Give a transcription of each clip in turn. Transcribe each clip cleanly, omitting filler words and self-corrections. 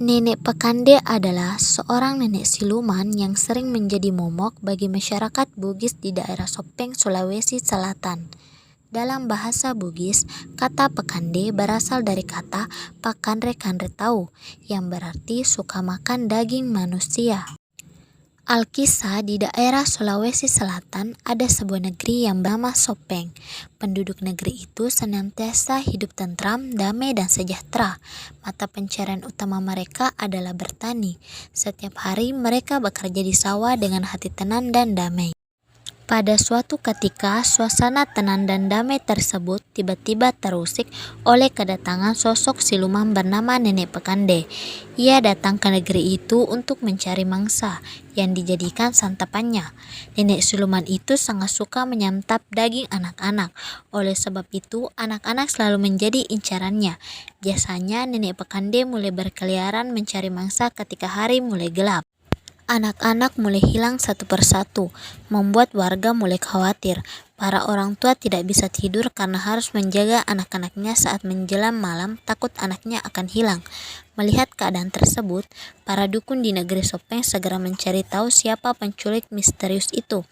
Nenek Pakande adalah seorang nenek siluman yang sering menjadi momok bagi masyarakat Bugis di daerah Sopeng, Sulawesi Selatan. Dalam bahasa Bugis, kata Pakande berasal dari kata Pakanre-kanre tau, yang berarti suka makan daging manusia. Alkisah, di daerah Sulawesi Selatan ada sebuah negeri yang bernama Sopeng. Penduduk negeri itu senantiasa hidup tentram, damai, dan sejahtera. Mata pencarian utama mereka adalah bertani. Setiap hari mereka bekerja di sawah dengan hati tenang dan damai. Pada suatu ketika, suasana tenang dan damai tersebut tiba-tiba terusik oleh kedatangan sosok siluman bernama Nenek Pakande. Ia datang ke negeri itu untuk mencari mangsa yang dijadikan santapannya. Nenek siluman itu sangat suka menyantap daging anak-anak. Oleh sebab itu, anak-anak selalu menjadi incarannya. Biasanya, Nenek Pakande mulai berkeliaran mencari mangsa ketika hari mulai gelap. Anak-anak mulai hilang satu persatu, membuat warga mulai khawatir. Para orang tua tidak bisa tidur karena harus menjaga anak-anaknya saat menjelang malam, takut anaknya akan hilang. Melihat keadaan tersebut, para dukun di negeri Sopeng segera mencari tahu siapa penculik misterius itu.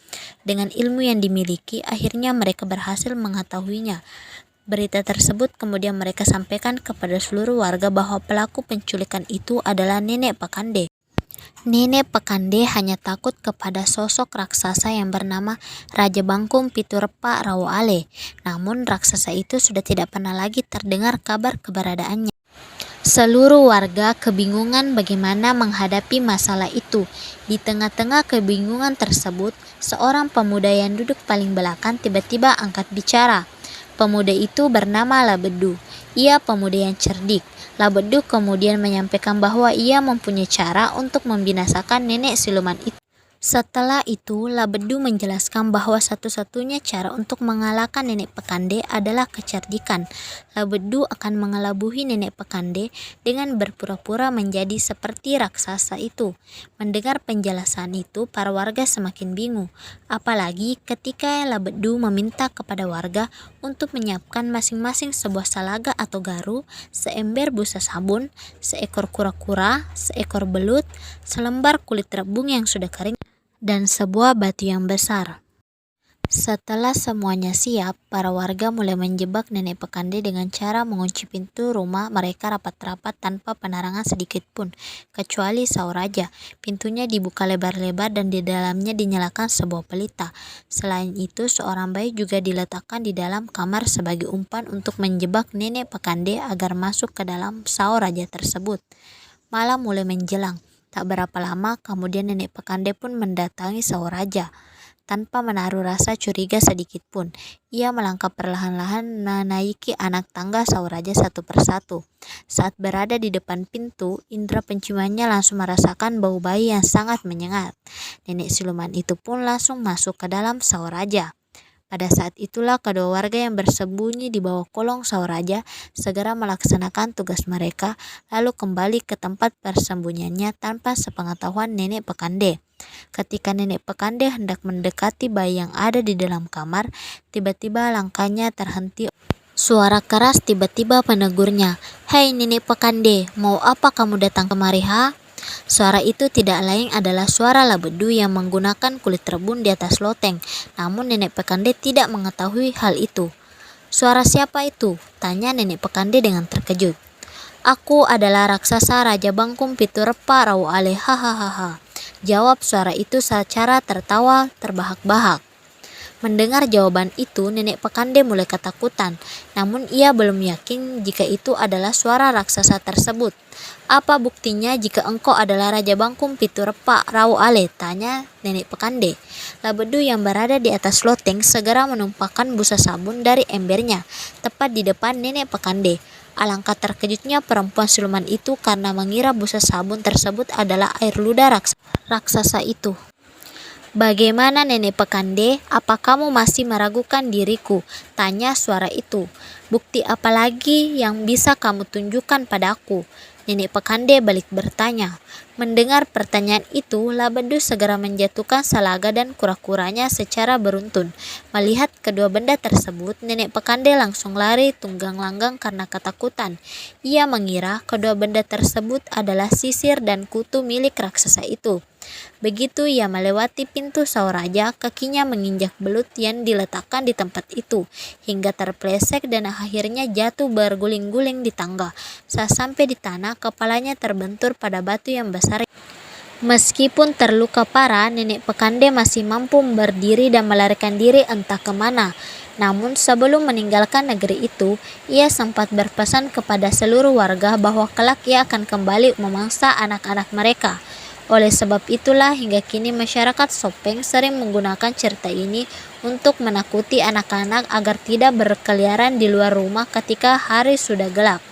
Dengan ilmu yang dimiliki, akhirnya mereka berhasil mengetahuinya. Berita tersebut kemudian mereka sampaikan kepada seluruh warga bahwa pelaku penculikan itu adalah Nenek Pakande. Nenek Pakande hanya takut kepada sosok raksasa yang bernama Raja Bangkum Piturepa Rawale. Namun raksasa itu sudah tidak pernah lagi terdengar kabar keberadaannya. Seluruh warga kebingungan bagaimana menghadapi masalah itu. Di tengah-tengah kebingungan tersebut, seorang pemuda yang duduk paling belakang tiba-tiba angkat bicara. Pemuda itu bernama Labedu. Ia pemuda yang cerdik. Labedu kemudian menyampaikan bahwa ia mempunyai cara untuk membinasakan nenek siluman itu. Setelah itu, Labedu menjelaskan bahwa satu-satunya cara untuk mengalahkan Nenek Pakande adalah kecerdikan. Labedu akan mengelabuhi Nenek Pakande dengan berpura-pura menjadi seperti raksasa itu. Mendengar penjelasan itu, para warga semakin bingung. Apalagi ketika Labedu meminta kepada warga untuk menyiapkan masing-masing sebuah salaga atau garu, seember busa sabun, seekor kura-kura, seekor belut, selembar kulit rebung yang sudah kering, dan sebuah batu yang besar. Setelah semuanya siap, para warga mulai menjebak Nenek Pakande dengan cara mengunci pintu rumah mereka rapat-rapat tanpa penerangan sedikit pun, kecuali Sauraja. Pintunya dibuka lebar-lebar dan di dalamnya dinyalakan sebuah pelita. Selain itu, seorang bayi juga diletakkan di dalam kamar sebagai umpan untuk menjebak Nenek Pakande agar masuk ke dalam Sauraja tersebut. Malam mulai menjelang. Tak berapa lama kemudian Nenek Pakande pun mendatangi Sauraja. Tanpa menaruh rasa curiga sedikit pun, ia melangkah perlahan-lahan menaiki anak tangga Sauraja satu persatu. Saat berada di depan pintu, indera penciumannya langsung merasakan bau bayi yang sangat menyengat. Nenek siluman itu pun langsung masuk ke dalam Sauraja. Pada saat itulah kedua warga yang bersembunyi di bawah kolong Sauraja segera melaksanakan tugas mereka, lalu kembali ke tempat persembunyiannya tanpa sepengetahuan Nenek Pakande. Ketika Nenek Pakande hendak mendekati bayi yang ada di dalam kamar, tiba-tiba langkahnya terhenti. Suara keras tiba-tiba menegurnya. "Hei Nenek Pakande, mau apa kamu datang kemari, ha?" Suara itu tidak lain adalah suara Labedu yang menggunakan kulit rebun di atas loteng. Namun Nenek Pakande tidak mengetahui hal itu. "Suara siapa itu?" tanya Nenek Pakande dengan terkejut. "Aku adalah raksasa Raja Bangkum Piturepa Rawale, hahaha," jawab suara itu secara tertawa terbahak-bahak. Mendengar jawaban itu, Nenek Pakande mulai ketakutan. Namun ia belum yakin jika itu adalah suara raksasa tersebut. "Apa buktinya jika engkau adalah Raja Bangkum Piturepa Rawale?" tanya Nenek Pakande. Labedu yang berada di atas loteng segera menumpahkan busa sabun dari embernya tepat di depan Nenek Pakande. Alangkah terkejutnya perempuan siluman itu karena mengira busa sabun tersebut adalah air ludah raksasa itu. "Bagaimana Nenek Pekande? Apa kamu masih meragukan diriku?" tanya suara itu. "Bukti apa lagi yang bisa kamu tunjukkan padaku?" Nenek Pekande balik bertanya. Mendengar pertanyaan itu, Labedu segera menjatuhkan salaga dan kura-kuranya secara beruntun. Melihat kedua benda tersebut, Nenek Pekande langsung lari tunggang-langgang karena ketakutan. Ia mengira kedua benda tersebut adalah sisir dan kutu milik raksasa itu. Begitu ia melewati pintu Sauraja, kakinya menginjak belut yang diletakkan di tempat itu, hingga terpeleset dan akhirnya jatuh berguling-guling di tangga. Saat sampai di tanah, kepalanya terbentur pada batu yang besar. Meskipun terluka parah, Nenek Pekande masih mampu berdiri dan melarikan diri entah kemana. Namun sebelum meninggalkan negeri itu, ia sempat berpesan kepada seluruh warga bahwa kelak ia akan kembali memangsa anak-anak mereka. Oleh sebab itulah hingga kini masyarakat Sopeng sering menggunakan cerita ini untuk menakuti anak-anak agar tidak berkeliaran di luar rumah ketika hari sudah gelap.